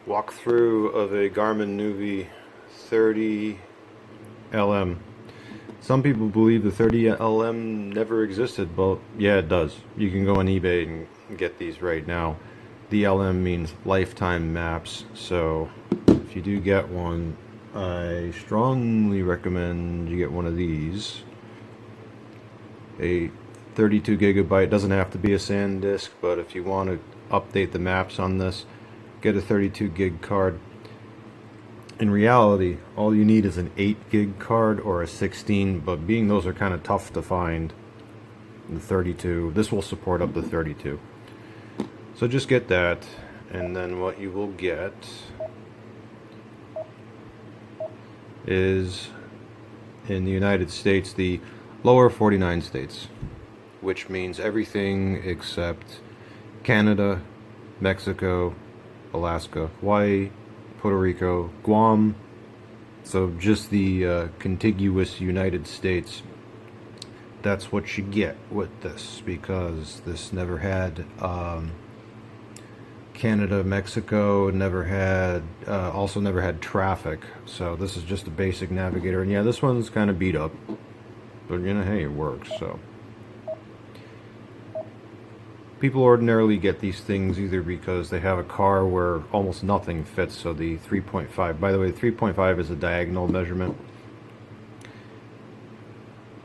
Walkthrough of a Garmin nuvi 30LM. Some people believe the 30LM never existed, but yeah, it does. You can go on eBay and get these right now. The LM means lifetime maps, so if you do get one, I strongly recommend you get one of these. A 32 gigabyte, doesn't have to be a SanDisk, but if you want to update the maps on this, get a 32 gig card. In reality, all you need is an 8 gig card or a 16, but being those are kind of tough to find, the 32, this will support up to 32. So just get that, and then what you will get is, in the United States, the lower 49 states, which means everything except Canada, Mexico, Alaska, Hawaii, Puerto Rico, Guam, so just the contiguous United States. That's what you get with this, because this never had Canada, Mexico, never had, also never had traffic, so this is just a basic navigator. And yeah, this one's kind of beat up, but you know, hey, it works. So people ordinarily get these things either because they have a car where almost nothing fits, so the 3.5, by the way, the 3.5 is a diagonal measurement.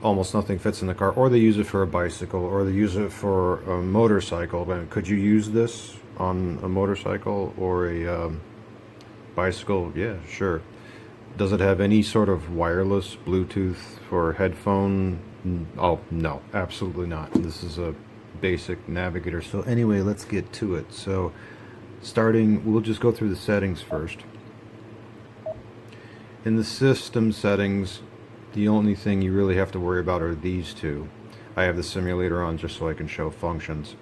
Almost nothing fits in the car, or they use it for a bicycle, or they use it for a motorcycle. But could you use this on a motorcycle or a bicycle? Yeah, sure. Does it have any sort of wireless Bluetooth for headphone? Oh, no, absolutely not. This is a basic navigator. So anyway, let's get to it. So starting, we'll just go through the settings first. In the system settings, the only thing you really have to worry about are these two. I have the simulator on just so I can show functions.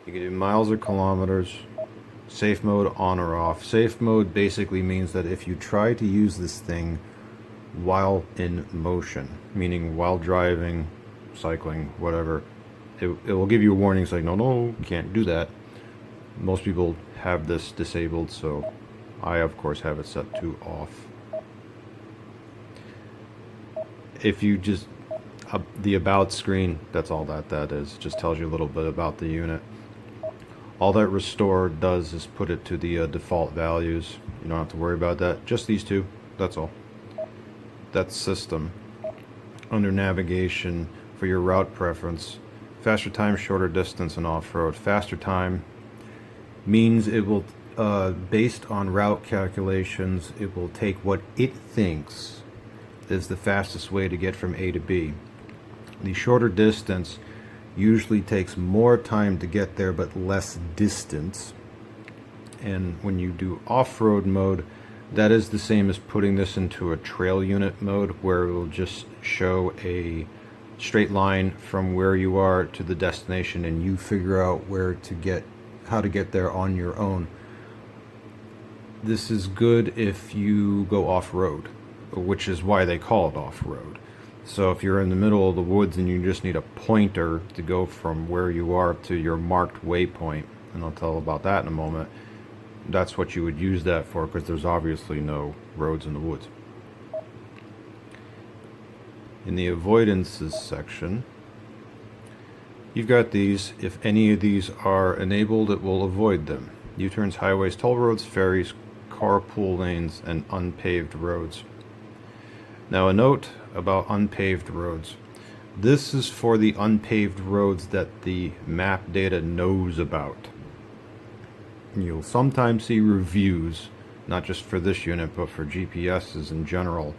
You can do miles or kilometers, safe mode on or off. Safe mode basically means that if you try to use this thing while in motion, meaning while driving, cycling, whatever, it will give you a warning saying, no, can't do that. Most people have this disabled, so I of course have it set to off. If you just, the about screen, that's all that is, just tells you a little bit about the unit. All that restore does is put it to the default values. You don't have to worry about that, just these two, that's all. That's system. Under navigation, for your route preference, faster time, shorter distance, and off-road. Faster time means it will, based on route calculations, it will take what it thinks is the fastest way to get from A to B. The shorter distance usually takes more time to get there but less distance. And when you do off-road mode, that is the same as putting this into a trail unit mode, where it will just show a straight line from where you are to the destination, and you figure out how to get there on your own. This is good if you go off-road, which is why they call it off-road. So if you're in the middle of the woods and you just need a pointer to go from where you are to your marked waypoint, and I'll tell about that in a moment, that's what you would use that for, because there's obviously no roads in the woods. In the avoidances section, you've got these. If any of these are enabled, it will avoid them. U-turns, highways, toll roads, ferries, carpool lanes, and unpaved roads. Now a note about unpaved roads. This is for the unpaved roads that the map data knows about. You'll sometimes see reviews, not just for this unit, but for GPSs in general,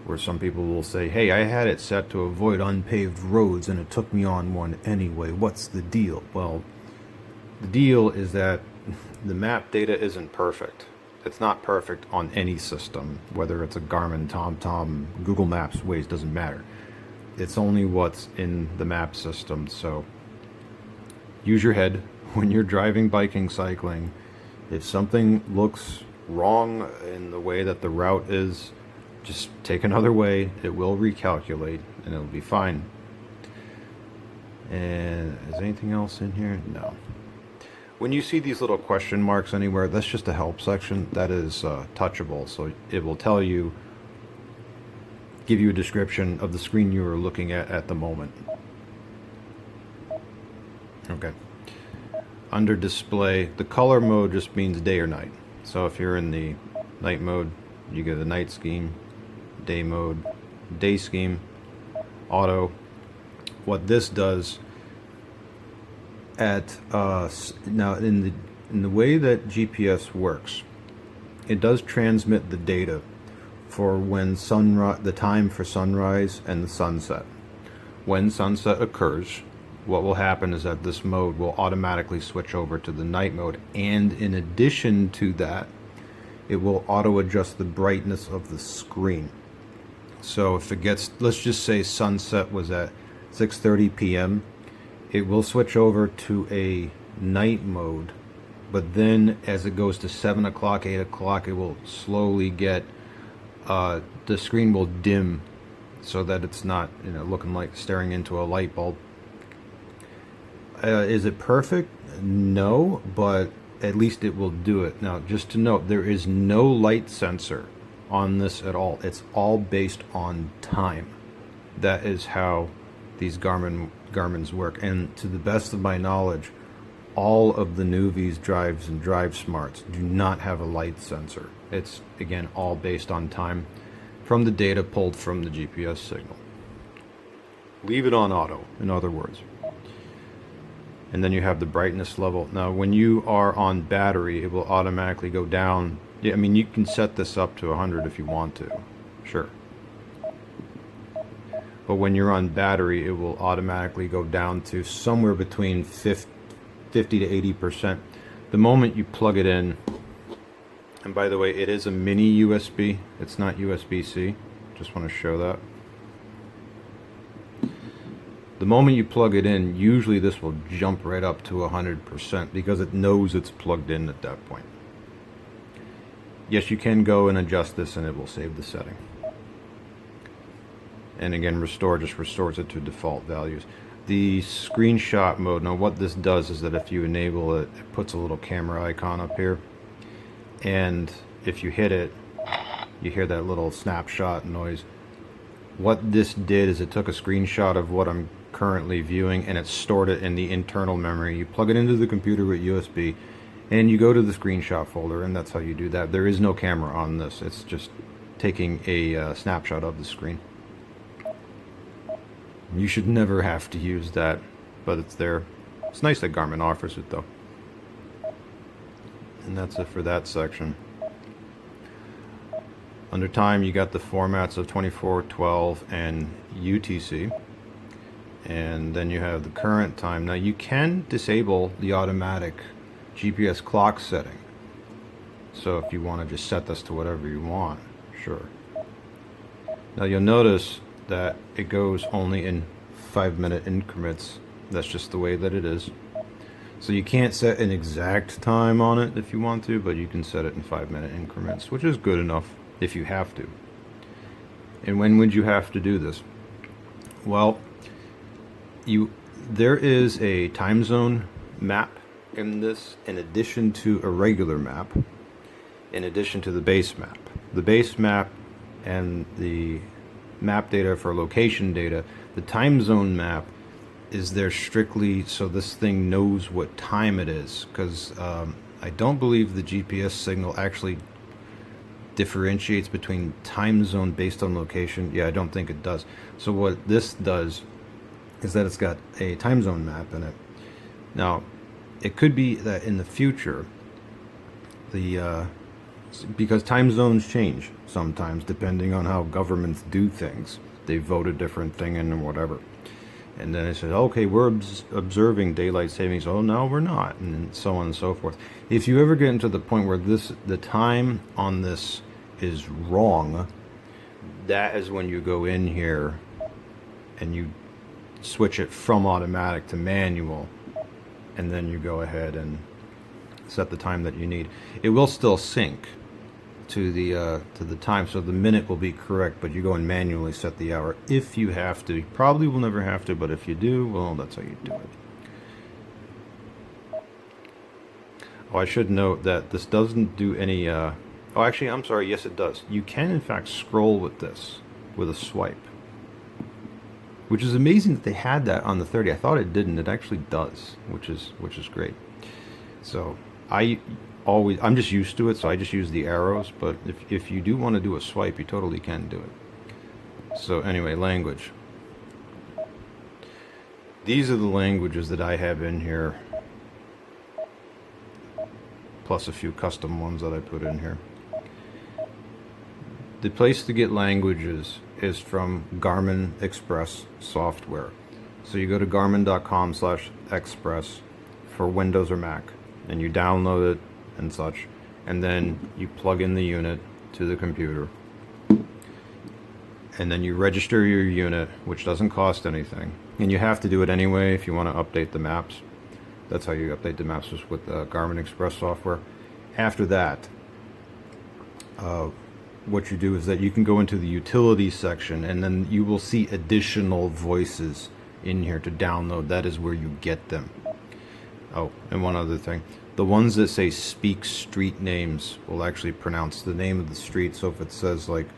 where some people will say, hey, I had it set to avoid unpaved roads and it took me on one anyway. What's the deal? Well, the deal is that the map data isn't perfect. It's not perfect on any system, whether it's a Garmin, TomTom, Google Maps, Waze, doesn't matter. It's only what's in the map system. So use your head when you're driving, biking, cycling. If something looks wrong in the way that the route is, just take another way. It will recalculate and it'll be fine. And is anything else in here? No. When you see these little question marks anywhere, that's just a help section. That is touchable, so it will tell you, give you a description of the screen you are looking at the moment. Okay. Under display, the color mode just means day or night. So if you're in the night mode, you get a night scheme, day mode, day scheme, auto. What this does at now in the way that GPS works, it does transmit the data for when the time for sunrise and the sunset. When sunset occurs, what will happen is that this mode will automatically switch over to the night mode, and in addition to that, it will auto adjust the brightness of the screen. So if it gets, let's just say sunset was at 6:30 p.m., it will switch over to a night mode, but then as it goes to 7 o'clock, 8 o'clock, it will slowly get, the screen will dim so that it's not, looking like staring into a light bulb. Is it perfect? No, but at least it will do it. Now, just to note, there is no light sensor on this at all. It's all based on time. That is how these Garmin's work. And to the best of my knowledge, all of the nuvi's drives and drive smarts do not have a light sensor. It's, again, all based on time from the data pulled from the GPS signal. Leave it on auto, in other words. And then you have the brightness level. Now, when you are on battery, it will automatically go down. Yeah, I mean, you can set this up to 100 if you want to, sure. But when you're on battery, it will automatically go down to somewhere between 50 to 80%. The moment you plug it in, and by the way, it is a mini USB. It's not USB-C. Just want to show that. The moment you plug it in, usually this will jump right up to 100% because it knows it's plugged in at that point. Yes, you can go and adjust this and it will save the setting. And again, restore just restores it to default values. The screenshot mode, now what this does is that if you enable it, it puts a little camera icon up here. And if you hit it, you hear that little snapshot noise. What this did is it took a screenshot of what I'm currently viewing and it stored it in the internal memory. You plug it into the computer with USB and you go to the screenshot folder, and that's how you do that. There is no camera on this. It's just taking a snapshot of the screen. You should never have to use that, but it's there. It's nice that Garmin offers it though. And that's it for that section. Under time, you got the formats of 24, 12, and UTC. And then you have the current time. Now you can disable the automatic GPS clock setting. So if you want to just set this to whatever you want, sure. Now you'll notice that it goes only in 5-minute increments. That's just the way that it is. So you can't set an exact time on it if you want to, but you can set it in 5-minute increments, which is good enough if you have to. And when would you have to do this? Well, there is a time zone map in this, in addition to a regular map, in addition to the base map. The base map and the map data for location data, the time zone map is there strictly so this thing knows what time it is, because I don't believe the GPS signal actually differentiates between time zone based on location. Yeah, I don't think it does. So what this does is that it's got a time zone map in it. Now, it could be that in the future, because time zones change sometimes depending on how governments do things. They vote a different thing in or whatever. And then it says, okay, we're observing daylight savings. Oh, no, we're not, and so on and so forth. If you ever get into the point where the time on this is wrong, that is when you go in here and you switch it from automatic to manual, and then you go ahead and set the time that you need. It will still sync to the time, so the minute will be correct, but you go and manually set the hour if you have to. You probably will never have to, but if you do, well, that's how you do it. Oh, I should note that this doesn't do any, oh, actually, I'm sorry, yes it does. You can, in fact, scroll with this, with a swipe. Which is amazing that they had that on the 30. I thought it didn't. It actually does, which is great. So, I'm just used to it, so I just use the arrows, but if you do want to do a swipe, you totally can do it. So anyway, language. These are the languages that I have in here, plus a few custom ones that I put in here. The place to get languages is from Garmin Express software. So you go to garmin.com/express for Windows or Mac, and you download it and such, and then you plug in the unit to the computer, and then you register your unit, which doesn't cost anything, and you have to do it anyway if you want to update the maps. That's how you update the maps, with Garmin Express software. After that, what you do is that you can go into the utilities section, and then you will see additional voices in here to download. That is where you get them. Oh, and one other thing. The ones that say speak street names will actually pronounce the name of the street. So if it says like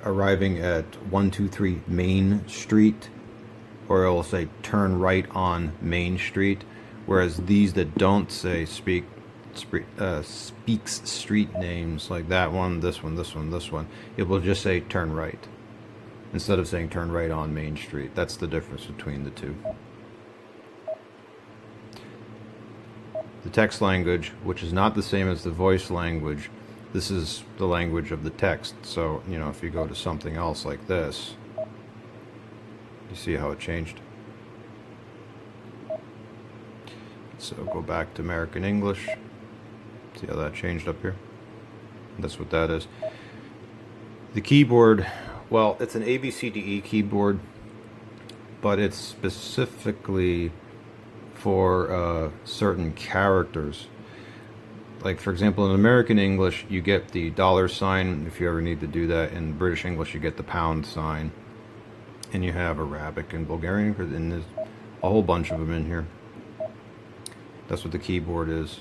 arriving at 123 Main Street, or it will say turn right on Main Street, whereas these that don't say speaks street names, like that one, this one, this one, this one, it will just say turn right instead of saying turn right on Main Street. That's the difference between the two. The text language, which is not the same as the voice language, this is the language of the text. So, you know, if you go to something else like this, you see how it changed? So go back to American English. See how that changed up here? That's what that is. The keyboard, well, it's an ABCDE keyboard, but it's specifically for certain characters. Like, for example, in American English, you get the $sign if you ever need to do that. In British English, you get the pound sign. And you have Arabic and Bulgarian, and there's a whole bunch of them in here. That's what the keyboard is.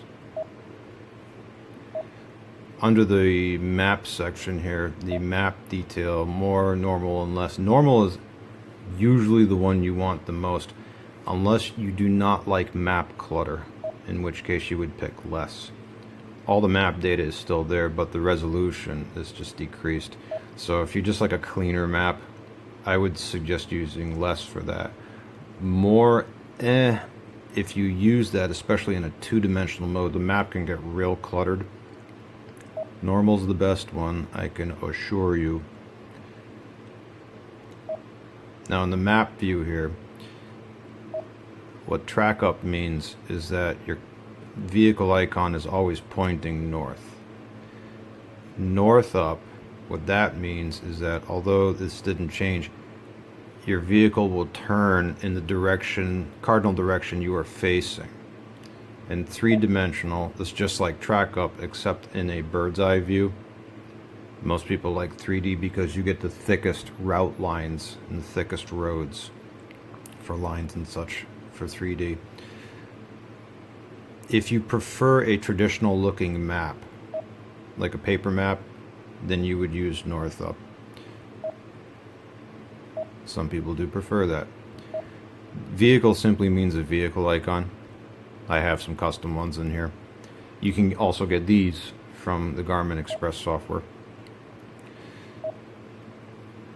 Under the map section here, the map detail, more, normal, and less. Normal is usually the one you want the most, unless you do not like map clutter, in which case you would pick less. All the map data is still there, but the resolution is just decreased. So if you just like a cleaner map, I would suggest using less for that. More, if you use that, especially in a two-dimensional mode, the map can get real cluttered. Normal's the best one, I can assure you. Now in the map view here, what track up means is that your vehicle icon is always pointing north. North up, what that means is that although this didn't change, your vehicle will turn in the direction, cardinal direction you are facing. And three-dimensional is just like track up, except in a bird's eye view. Most people like 3D because you get the thickest route lines and the thickest roads for lines and such for 3D. If you prefer a traditional looking map, like a paper map, then you would use north up. Some people do prefer that. Vehicle simply means a vehicle icon. I have some custom ones in here. You can also get these from the Garmin Express software.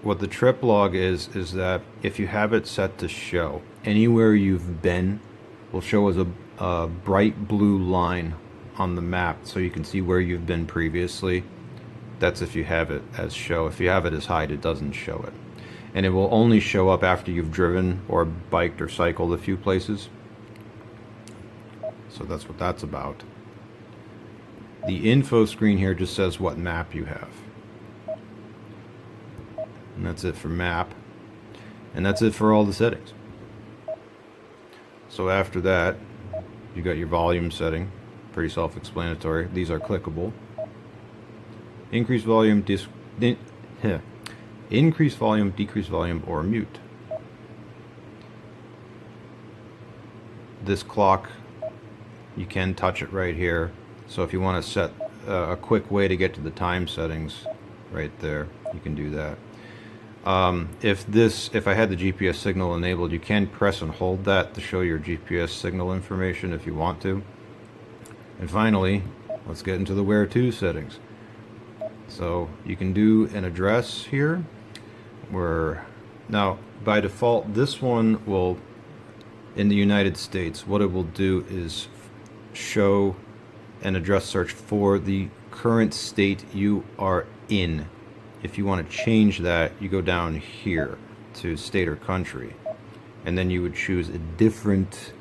What the trip log is that if you have it set to show, anywhere you've been will show as a bright blue line on the map, so you can see where you've been previously. That's if you have it as show. If you have it as hide, it doesn't show it. And it will only show up after you've driven or biked or cycled a few places. So that's what that's about. The info screen here just says what map you have. And that's it for map. And that's it for all the settings. So after that, you got your volume setting. Pretty self-explanatory. These are clickable. Increase volume, increase volume, decrease volume, or mute. You can touch it right here. So if you want to set a quick way to get to the time settings right there, you can do that. If I had the GPS signal enabled, you can press and hold that to show your GPS signal information if you want to. And finally, let's get into the where to settings. So you can do an address here, where now by default this one will, in the United States, what it will do is show an address search for the current state you are in. If you want to change that, you go down here to state or country, and then you would choose a different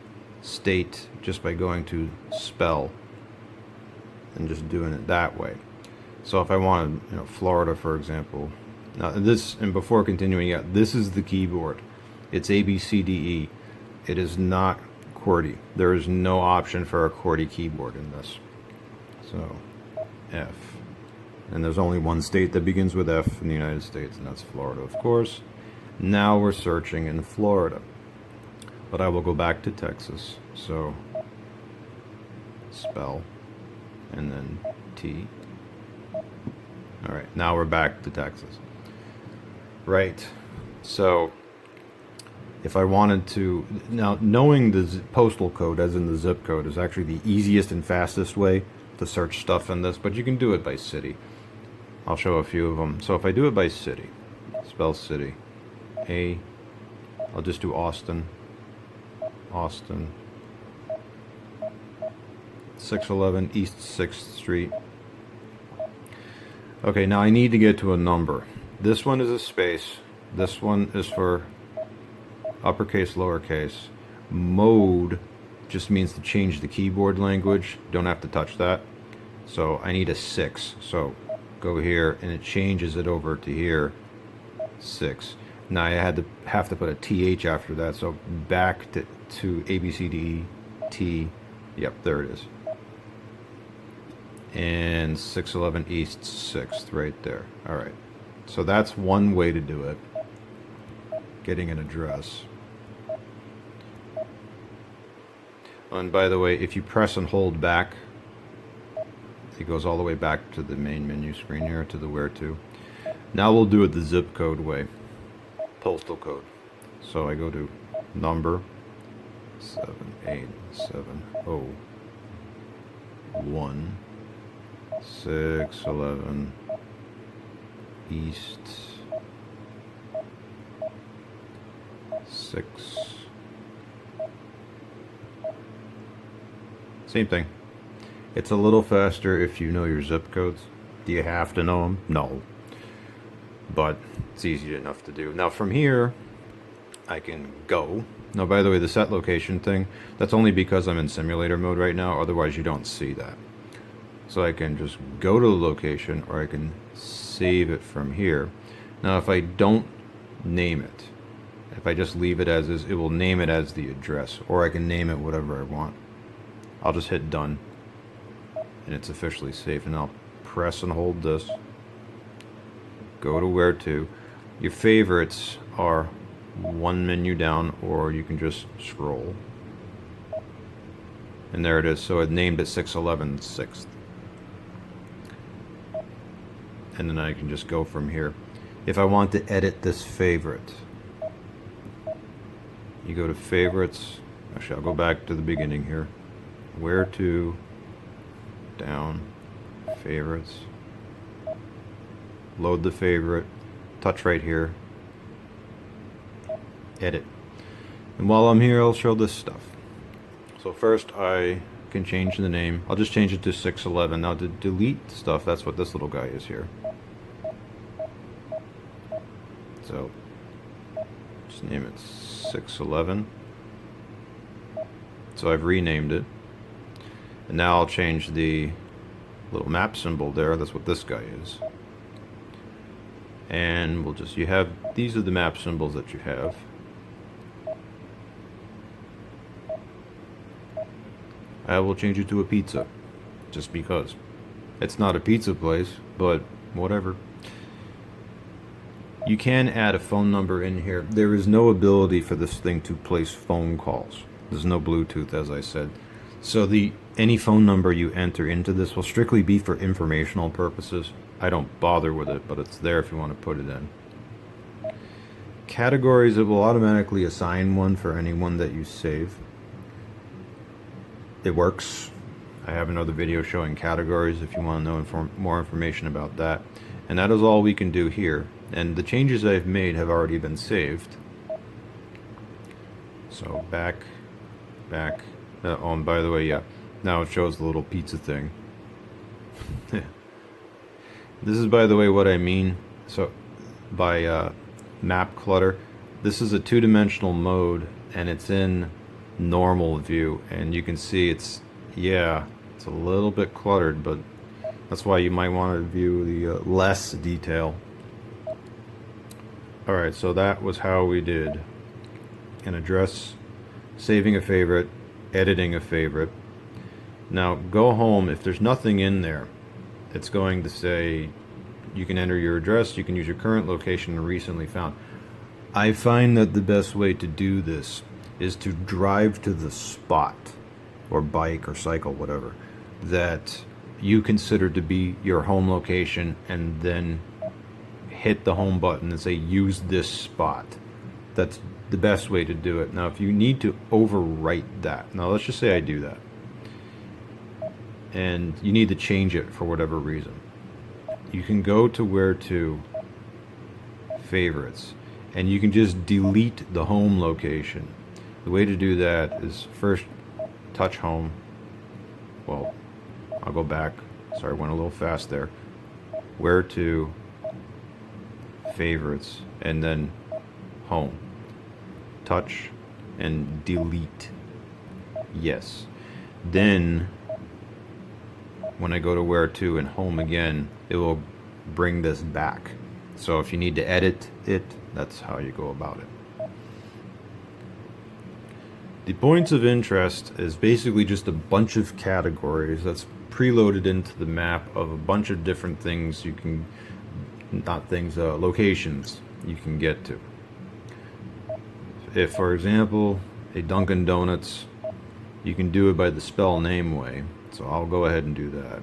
state just by going to spell and just doing it that way. So if I wanted, Florida, for example. Now this, and before continuing, this is the keyboard. It's A, B, C, D, E. It is not QWERTY. There is no option for a QWERTY keyboard in this. So, F. And there's only one state that begins with F in the United States, and that's Florida, of course. Now we're searching in Florida. But I will go back to Texas. So, spell, and then T. Alright, now we're back to Texas. Right. So, if I wanted to, now knowing the postal code, as in the zip code, is actually the easiest and fastest way to search stuff in this, but you can do it by city. I'll show a few of them. So if I do it by city, spell city, I'll just do Austin, 611 East 6th Street. Okay, now I need to get to a number. This one is a space. This one is for uppercase, lowercase. Mode just means to change the keyboard language. Don't have to touch that. So I need a 6. So go here, and it changes it over to here, 6. Now I have to put a TH after that. So back to A, B, C, D, E, T. Yep, there it is. And 611 East 6th, right there. All right. So that's one way to do it. Getting an address. And by the way, if you press and hold back, it goes all the way back to the main menu screen here, to the where to. Now we'll do it the zip code way. Postal code. So I go to number 78701 611 East 6. Same thing. It's a little faster if you know your zip codes. Do you have to know them? No. But it's easy enough to do. Now from here, I can go. Now, by the way, the set location thing, that's only because I'm in simulator mode right now. Otherwise, you don't see that. So I can just go to the location, or I can save it from here. Now, if I don't name it, if I just leave it as is, it will name it as the address, or I can name it whatever I want. I'll just hit done, and it's officially saved. And I'll press and hold this. Go to where to. Your favorites are one menu down, or you can just scroll. And there it is. So it named it 611 6th. And then I can just go from here. If I want to edit this favorite, you go to favorites. Actually, I'll go back to the beginning here. Where to, down, favorites. Load the favorite, touch right here, edit. And while I'm here, I'll show this stuff. So first I can change the name. I'll just change it to 611. Now to delete stuff, that's what this little guy is here. So just name it 611. So I've renamed it. And now I'll change the little map symbol there. That's what this guy is. And we'll just, these are the map symbols that you have. I will change it to a pizza, just because. It's not a pizza place, but whatever. You can add a phone number in here. There is no ability for this thing to place phone calls. There's no Bluetooth, as I said. So any phone number you enter into this will strictly be for informational purposes. I don't bother with it, but it's there if you want to put it in. Categories, it will automatically assign one for anyone that you save. It works. I have another video showing categories if you want to know more information about that. And that is all we can do here. And the changes I've made have already been saved. So back. Oh, and by the way, yeah, now it shows the little pizza thing. This is, by the way, what I mean. So by map clutter, this is a two-dimensional mode, and it's in normal view, and you can see it's a little bit cluttered, but that's why you might want to view the less detail. Alright, so that was how we did an address, saving a favorite, editing a favorite. Now go home. If there's nothing in there, it's going to say you can enter your address, you can use your current location and recently found. I find that the best way to do this is to drive to the spot, or bike or cycle, whatever, that you consider to be your home location, and then hit the home button and say use this spot. That's the best way to do it. Now if you need to overwrite that, now let's just say I do that, and you need to change it for whatever reason, you can go to where to favorites, and you can just delete the home location. The way to do that is first touch home. Well, I'll go back. Sorry, went a little fast there. Where to favorites, and then home. Touch and delete. Yes. Then when I go to where to and home again, it will bring this back. So if you need to edit it, that's how you go about it. The points of interest is basically just a bunch of categories that's preloaded into the map of a bunch of different things you can, locations you can get to. If, for example, a Dunkin' Donuts, you can do it by the spell name way. So I'll go ahead and do that.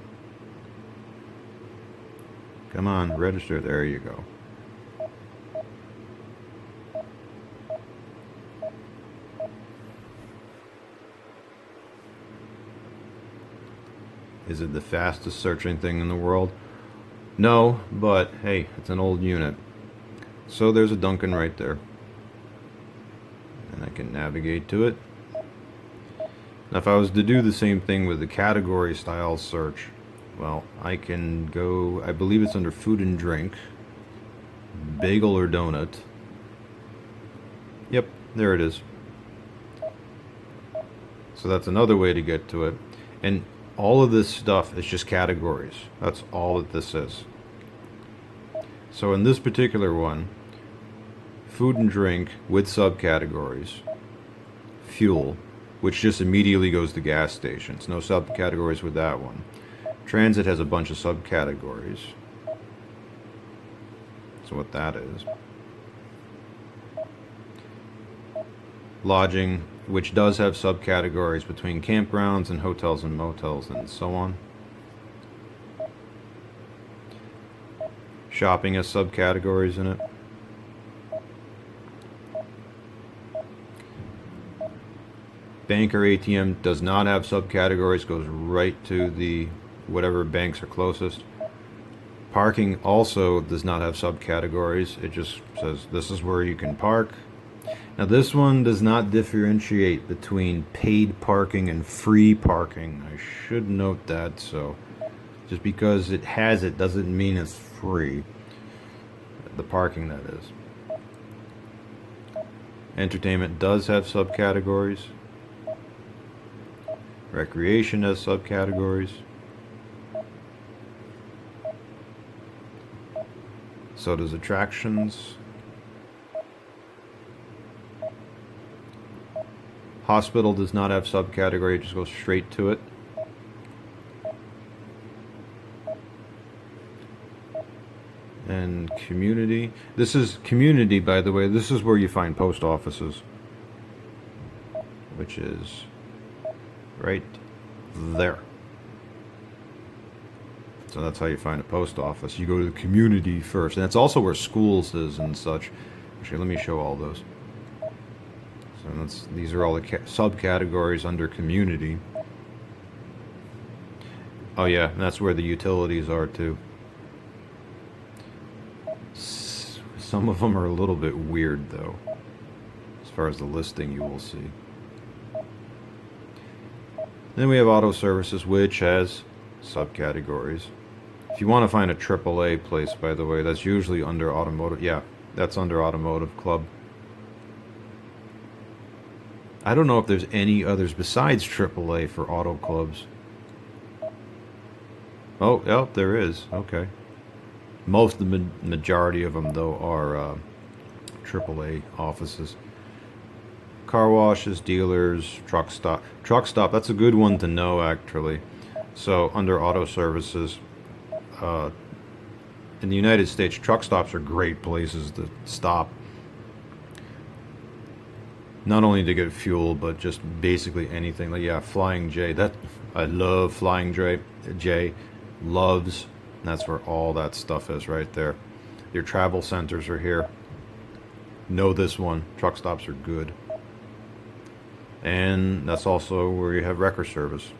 Come on, register. There you go. Is it the fastest searching thing in the world? No, but hey, it's an old unit. So there's a Dunkin' right there. And I can navigate to it. Now if I was to do the same thing with the category style search, well, I can go, I believe it's under food and drink, bagel or donut. Yep, there it is. So that's another way to get to it. And all of this stuff is just categories. That's all that this is. So in this particular one, food and drink with subcategories, fuel, which just immediately goes to gas stations. No subcategories with that one. Transit has a bunch of subcategories. So what that is. Lodging, which does have subcategories between campgrounds and hotels and motels and so on. Shopping has subcategories in it. Bank or ATM does not have subcategories, goes right to the whatever banks are closest. Parking also does not have subcategories. It just says this is where you can park. Now this one does not differentiate between paid parking and free parking. I should note that. So just because it has it doesn't mean it's free. The parking, that is. Entertainment does have subcategories. Recreation has subcategories. So does attractions. Hospital does not have subcategory, it just goes straight to it. And community. This is community, by the way. This is where you find post offices, which is right there. So that's how you find a post office. You go to the community first, and that's also where schools is and such. Actually, let me show all those. So these are all the subcategories under community. Oh yeah, and that's where the utilities are too. Some of them are a little bit weird though, as far as the listing you will see. Then we have auto services, which has subcategories. If you want to find a AAA place, by the way, that's usually under automotive. Yeah, that's under automotive club. I don't know if there's any others besides AAA for auto clubs. Oh, yep, there is. Okay. Most of the majority of them, though, are AAA offices. Car washes, dealers, truck stop. Truck stop, that's a good one to know, actually. So, under auto services, in the United States, truck stops are great places to stop. Not only to get fuel, but just basically anything. Like, yeah, Flying J. I love Flying J. Loves. That's where all that stuff is right there. Your travel centers are here. Know this one. Truck stops are good. And that's also where you have wrecker service.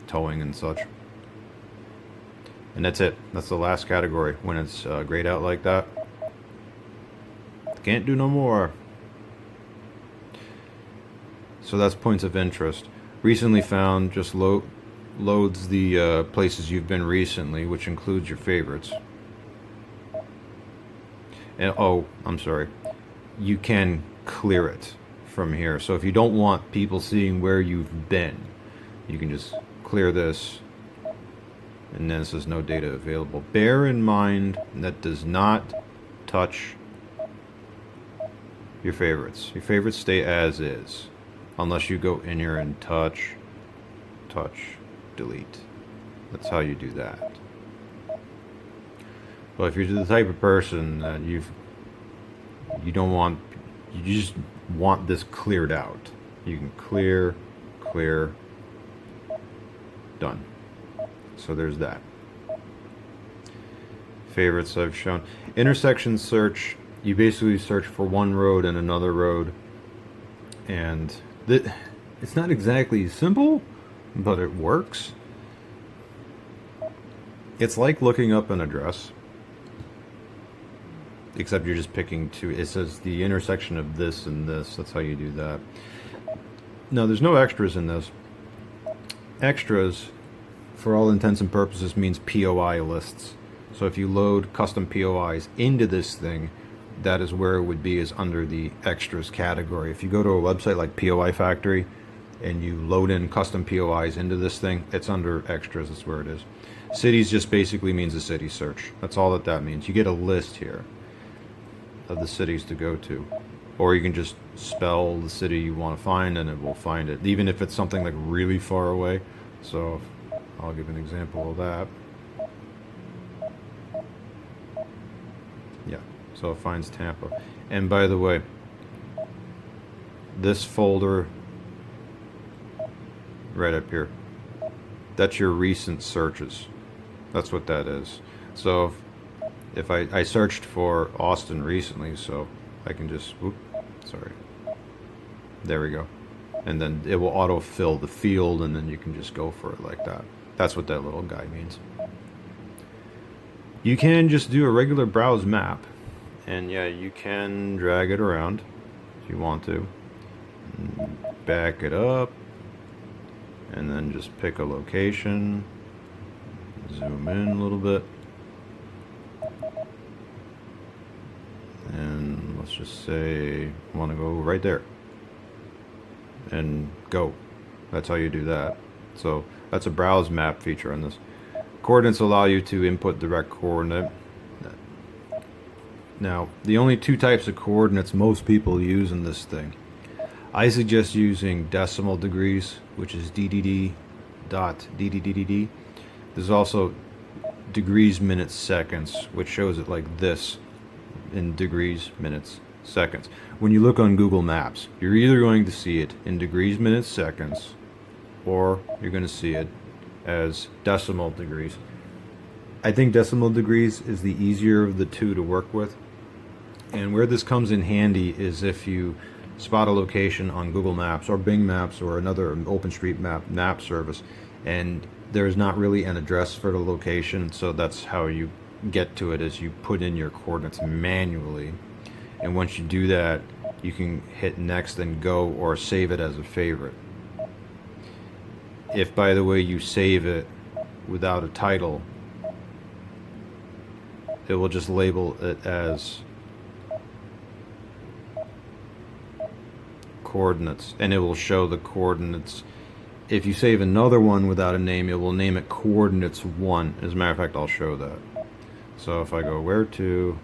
Towing and such. And that's it. That's the last category. When it's grayed out like that, can't do no more. So that's points of interest. Recently found just loads the places you've been recently, which includes your favorites. And oh, I'm sorry. You can clear it from here. So if you don't want people seeing where you've been, you can just clear this. And then it says no data available. Bear in mind that does not touch your favorites. Your favorites stay as is. Unless you go in here and touch, delete. That's how you do that. But if you're the type of person that you just want this cleared out, you can clear, done. So there's that. Favorites I've shown. Intersection search, you basically search for one road and another road. And it's not exactly simple, but it works. It's like looking up an address. Except you're just picking two. It says the intersection of this and this. That's how you do that. Now, there's no extras in this. Extras, for all intents and purposes, means POI lists. So if you load custom POIs into this thing, that is where it would be, is under the extras category. If you go to a website like POI Factory and you load in custom POIs into this thing, it's under extras. That's where it is. Cities just basically means a city search. That's all that means. You get a list here of the cities to go to. Or you can just spell the city you want to find and it will find it, even if it's something like really far away. So I'll give an example of that. Yeah, so it finds Tampa. And by the way, this folder right up here, that's your recent searches. That's what that is. So if I searched for Austin recently, so I can just, there we go. And then it will auto-fill the field, and then you can just go for it like that. That's what that little guy means. You can just do a regular browse map, and yeah, you can drag it around if you want to. Back it up, and then just pick a location, zoom in a little bit, and let's just say I want to go right there, and go. That's how you do that. So that's a browse map feature on this. Coordinates allow you to input direct coordinate. Now, the only two types of coordinates most people use in this thing, I suggest using decimal degrees, which is DDD dot DDDD. There's also degrees, minutes, seconds, which shows it like this in degrees, minutes, seconds. When you look on Google Maps, you're either going to see it in degrees, minutes, seconds, or you're going to see it as decimal degrees. I think decimal degrees is the easier of the two to work with. And where this comes in handy is if you spot a location on Google Maps or Bing Maps or another OpenStreetMap map service, and there's not really an address for the location, so that's how you get to it, is you put in your coordinates manually. And once you do that, you can hit next and go, or save it as a favorite. If, by the way, you save it without a title, it will just label it as coordinates, and it will show the coordinates. If you save another one without a name, it will name it coordinates 1. As a matter of fact, I'll show that. So if I go where to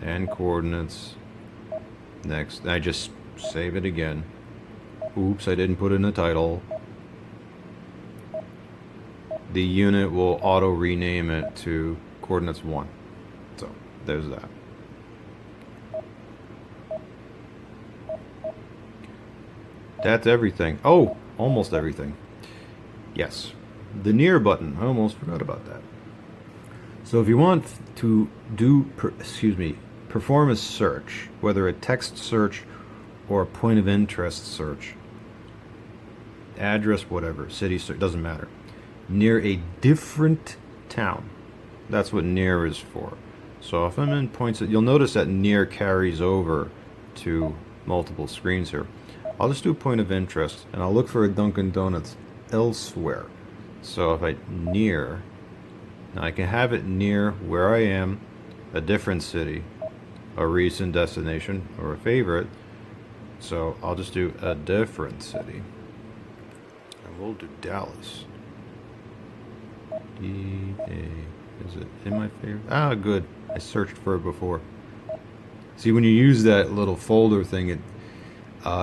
and coordinates next, I just save it again. Oops, I didn't put in a title. The unit will auto rename it to coordinates 1. So there's that. That's everything. Oh, almost everything. Yes. The near button. I almost forgot about that. So if you want to perform a search, whether a text search or a point of interest search, address, whatever, city search, doesn't matter, near a different town, that's what near is for. So if I'm in points, you'll notice that near carries over to multiple screens here. I'll just do point of interest, and I'll look for a Dunkin' Donuts elsewhere. So if I near, now I can have it near where I am, a different city, a recent destination, or a favorite. So I'll just do a different city. And we'll do Dallas. D-A, is it in my favorite? Ah, good. I searched for it before. See, when you use that little folder thing, it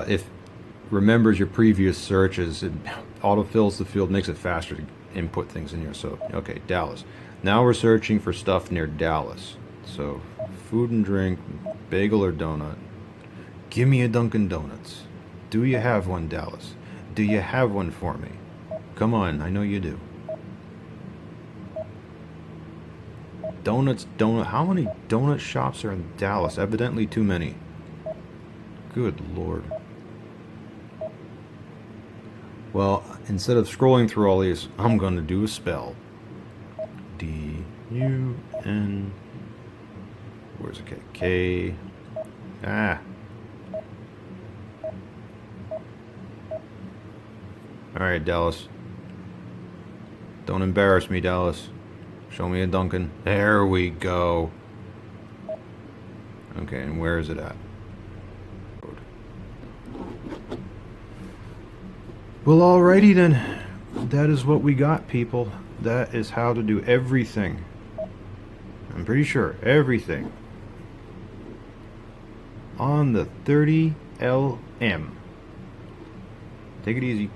if remembers your previous searches, it autofills the field, makes it faster to input things in here. So, okay, Dallas. Now we're searching for stuff near Dallas. So, food and drink, bagel or donut. Give me a Dunkin' Donuts. Do you have one, Dallas? Do you have one for me? Come on, I know you do. Donuts, donut. How many donut shops are in Dallas? Evidently too many. Good Lord. Well, instead of scrolling through all these, I'm going to do a spell. D-U-N... Where's the K? K... Ah. Alright, Dallas. Don't embarrass me, Dallas. Show me a Dunkin'. There we go. Okay, and where is it at? Well, alrighty then. That is what we got, people. That is how to do everything. I'm pretty sure everything on the 30LM. Take it easy.